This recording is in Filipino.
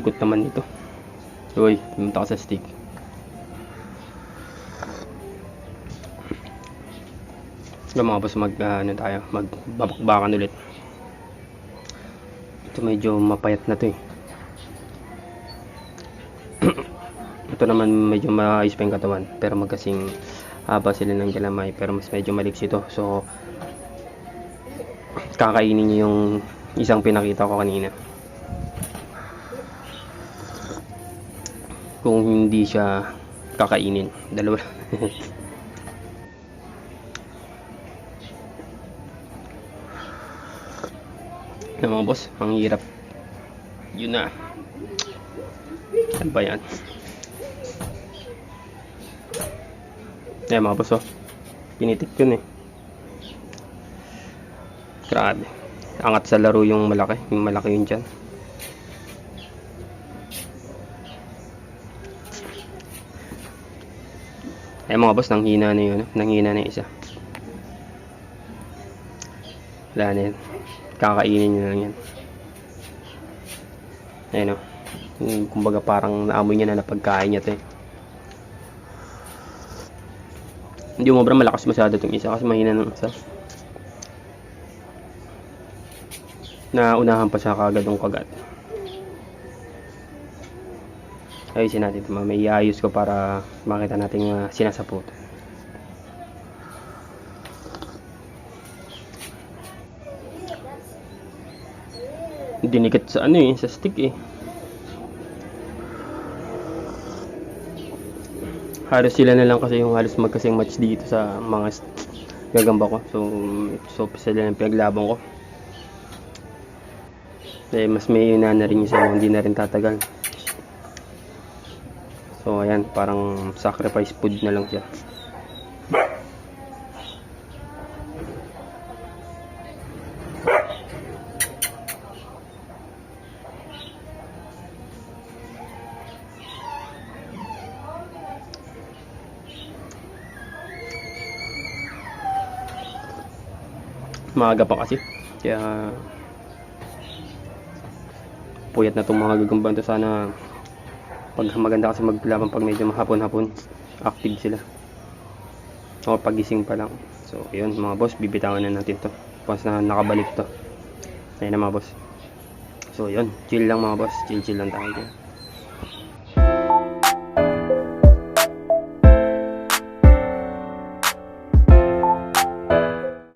ikot naman nito. Uy, pumunta ka sa stick. So mga boss, magbabakbakan ulit. Ito medyo mapayat na to eh. Ito naman medyo maayos pa yung katawan, pero magkasing haba sila ng galamay, pero mas medyo maliksi ito. So kakainin niyo yung isang pinakita ko kanina. Kung hindi siya kakainin, dalawa. Na mga boss, ang hirap. Yun na. Ano ba yan? Ayan mga boss, oh. Pinitik yun eh. Grabe. Angat sa laro yung malaki. Yung malaki yun dyan. Ayan mga boss, nanghina na yun. Nanghina na yung isa. Wala na yan. Kakainin nyo lang yan. Ayan o. Kumbaga parang naamoy niya na napagkain niya ito eh. Hindi mo malakas masyado itong isa kasi mahina ng isa. Naunahan pa siya kagad ng kagat. Ayusin natin ito. May iayos ko para makita natin sinasapot. Dinikit sa ano eh, sa stick eh. Halos sila na lang kasi yung halos magkasing match dito sa mga gagamba ko. So sila yung pinaglabang ko. Eh, mas may yun na rin isa, hindi na rin tatagal. So ayan, parang sacrifice food na lang siya. Maaga pa kasi, kaya puyat na itong mga gagambang to. Sana pag maganda kasi maglaban pag medyo mahapon-hapon, active sila o pagising pa lang. So yun mga boss, bibitawan na natin to once na nakabalik to. Ayun na mga boss. So yun, chill lang mga boss, chill lang tayo dyan.